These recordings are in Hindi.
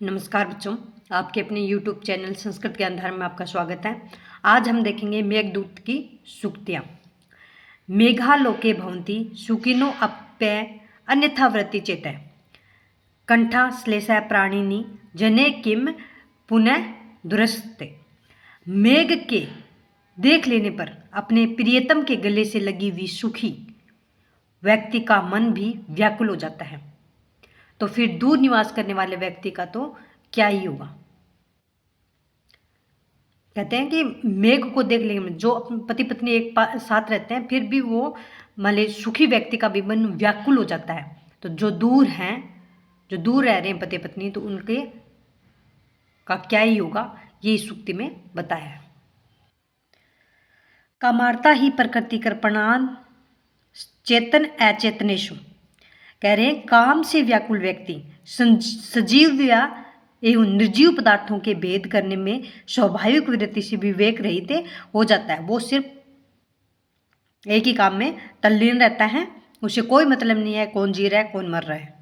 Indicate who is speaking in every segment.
Speaker 1: नमस्कार बच्चों, आपके अपने YouTube चैनल संस्कृत ज्ञानधार में आपका स्वागत है। आज हम देखेंगे मेघदूत की सूक्तियाँ। मेघालोके भवन्ति सुखिनो अप्य अन्यथा वृत्ति चेतः कंठा श्लेषा प्राणिनि जने किम पुनः दुरस्ते। मेघ के देख लेने पर अपने प्रियतम के गले से लगी हुई सुखी व्यक्ति का मन भी व्याकुल हो जाता है, तो फिर दूर निवास करने वाले व्यक्ति का तो क्या ही होगा। कहते हैं कि मेघ को देख लेंगे, जो पति पत्नी एक साथ रहते हैं फिर भी वो मान ली सुखी व्यक्ति का भी मन व्याकुल हो जाता है। तो जो दूर हैं, जो दूर रह रहे हैं पति पत्नी, तो उनके का क्या ही होगा, ये इस सूक्ति में बताया है। कामार्ता ही प्रकृति कर्पणान चेतन अचेतनेशु। कह रहे हैं काम से व्याकुल व्यक्ति सजीव या एवं निर्जीव पदार्थों के भेद करने में स्वाभाविक वृत्ति से विवेक रहित हो जाता है। वो सिर्फ एक ही काम में तल्लीन रहता है, उसे कोई मतलब नहीं है कौन जी रहा है कौन मर रहा है।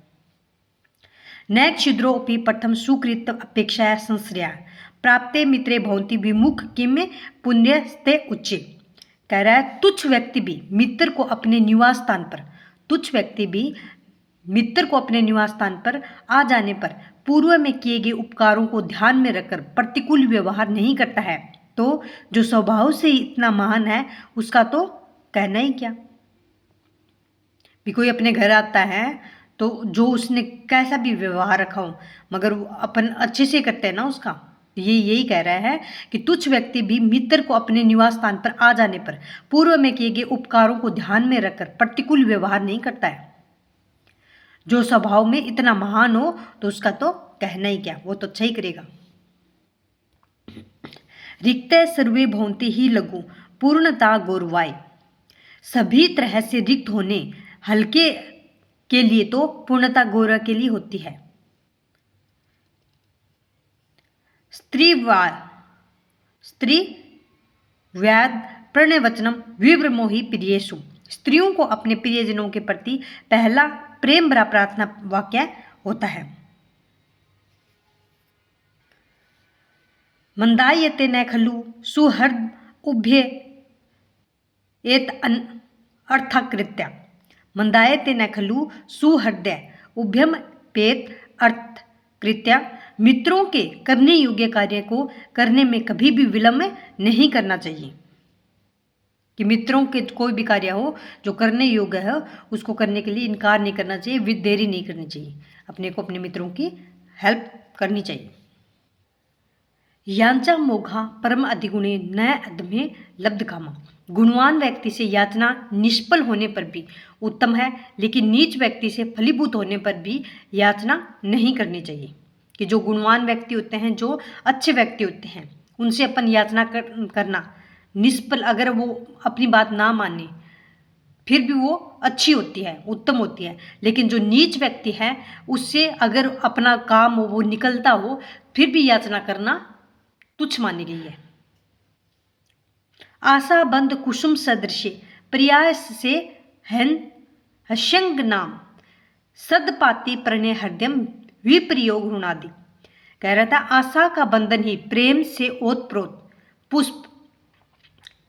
Speaker 1: न क्षुद्रोपि प्रथम सुकृत अपेक्षा संश्रया प्राप्ते मित्रे भवन्ति विमुख किम पुण्यस्ते उच्चे। कह रहा है तुच्छ व्यक्ति भी मित्र को अपने निवास स्थान पर अपने निवास स्थान पर आ जाने पर पूर्व में किए गए उपकारों को ध्यान में रखकर प्रतिकूल व्यवहार नहीं करता है, तो जो स्वभाव से इतना महान है उसका तो कहना ही क्या। भी कोई अपने घर आता है तो जो उसने कैसा भी व्यवहार रखा हो, मगर अपन अच्छे से करते हैं ना उसका। ये यही कह रहा है कि तुच्छ व्यक्ति भी मित्र को अपने निवास स्थान पर आ जाने पर पूर्व में किए गए उपकारों को ध्यान में रखकर प्रतिकूल व्यवहार नहीं करता है। जो स्वभाव में इतना महान हो तो उसका तो कहना ही क्या, वो तो अच्छा ही करेगा। रिक्त सर्वे भवन्ति ही लघु पूर्णता गौरवाय। सभी तरह से रिक्त होने हल्के के लिए तो पूर्णता गौरव के लिए होती है। स्त्री व्याद प्रणयवचनम विव्रमोहि प्रियेषु। स्त्रियों को अपने प्रियजनों के प्रति पहला प्रेम भरा प्रार्थना वाक्य होता है। मंदायते न खलु सुहृद उभ्य एत अर्थकृत्या। मंदायते न खलु सुहृदय उभ्यम पेत अर्थकृत्या। मित्रों के करने योग्य कार्य को करने में कभी भी विलंब नहीं करना चाहिए। कि मित्रों के कोई भी कार्य हो जो करने योग्य है उसको करने के लिए इनकार नहीं करना चाहिए, देरी नहीं करनी चाहिए, अपने को अपने मित्रों की हेल्प करनी चाहिए। यांचा मोघा परम अधिगुणे न अधमे लब्ध कामा। गुणवान व्यक्ति से याचना निष्फल होने पर भी उत्तम है, लेकिन नीच व्यक्ति से फलीभूत होने पर भी याचना नहीं करनी चाहिए। कि जो गुणवान व्यक्ति होते हैं, जो अच्छे व्यक्ति होते हैं, उनसे अपन याचना करना निष्फल, अगर वो अपनी बात ना माने फिर भी वो अच्छी होती है, उत्तम होती है। लेकिन जो नीच व्यक्ति है उससे अगर अपना काम हो वो निकलता हो फिर भी याचना करना तुच्छ मानी गई है। आशा बंद कुसुम सदृश प्रयास से हस्यंग नाम सदपाति प्रणय हृदय विप्रयोग ऋणादि। कह रहा था आशा का बंधन ही प्रेम से ओतप्रोत पुष्प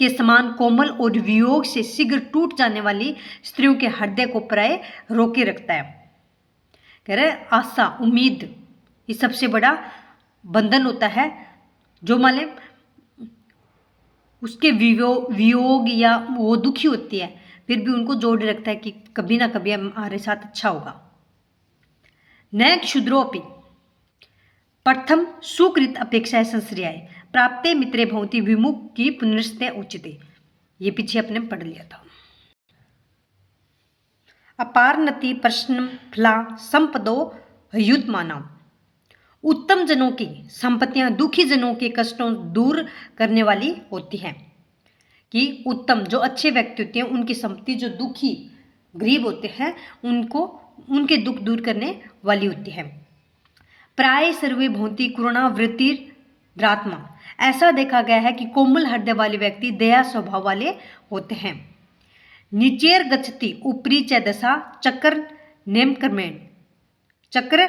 Speaker 1: के समान कोमल और वियोग से शीघ्र टूट जाने वाली स्त्रियों के हृदय को प्राय रोके रखता है। कह रहे आशा, उम्मीद, ये सबसे बड़ा बंधन होता है। जो मान उसके वियोग या वो दुखी होती है फिर भी उनको जोड़े रखता है कि कभी ना कभी हमारे साथ अच्छा होगा। न क्षुद्रोपि प्रथम सुकृत अपेक्षा संश्रयाय प्राप्ते मित्रे भवन्ति विमुख की पुनर्स्ते उचिते। ये पीछे अपने पढ़ लिया था। अपारनति प्रश्न फला संपदो युतमाना। उत्तम जनों की संपत्तियां दुखी जनों के कष्टों दूर करने वाली होती हैं। कि उत्तम जो अच्छे व्यक्ति होते हैं उनकी संपत्ति जो दुखी गरीब होते हैं उनको उनके दुख दूर करने वाली होती है। प्राय सर्वे भवन्ति करुणावृत्ति द्रात्मा। ऐसा देखा गया है कि कोमल हृदय वाले व्यक्ति दया स्वभाव वाले होते हैं। निचेर गच्छति ऊपरी च दशा चक्र नेम कर्मेण। चक्र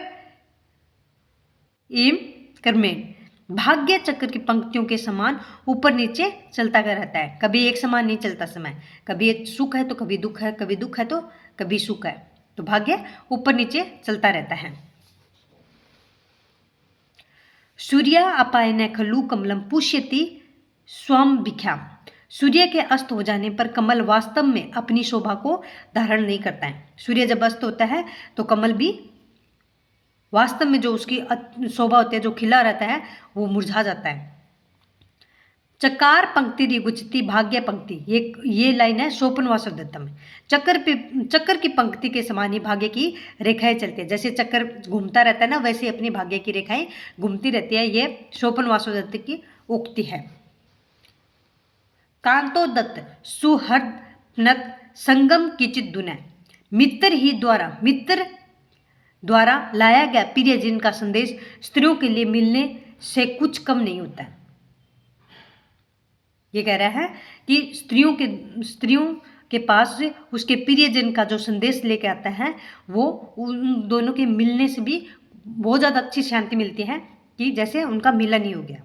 Speaker 1: एम कर्मेण। भाग्य चक्र की पंक्तियों के समान ऊपर नीचे चलता रहता है, कभी एक समान नहीं चलता समय, कभी सुख है तो कभी दुख है, कभी दुख है तो कभी सुख है, तो भाग्य ऊपर नीचे चलता रहता है। सूर्य अपायन खलु कमलम पुष्यति स्वम भिख्याम। सूर्य के अस्त हो जाने पर कमल वास्तव में अपनी शोभा को धारण नहीं करता है। सूर्य जब अस्त होता है तो कमल भी वास्तव में जो उसकी शोभा होती है, जो खिला रहता है, वो मुरझा जाता है। चकार पंक्ति रिगुचती भाग्य पंक्ति, ये लाइन है सोपन वासुदेवता में। चक्कर की पंक्ति के समान ही भाग्य की रेखाएं चलती है। जैसे चक्कर घूमता रहता है ना, वैसे अपनी भाग्य की रेखाएं घूमती रहती है। ये सोपन वासुदेवता की उक्ति है। कांतो दत्त सुहृदनत संगम किचित दुनय। मित्र द्वारा लाया गया प्रियजन का संदेश स्त्रियों के लिए मिलने से कुछ कम नहीं होता है। ये कह रहा है कि स्त्रियों के पास उसके प्रियजन का जो संदेश लेके आता है, वो उन दोनों के मिलने से भी बहुत ज़्यादा अच्छी शांति मिलती है कि जैसे उनका मिलन ही हो गया।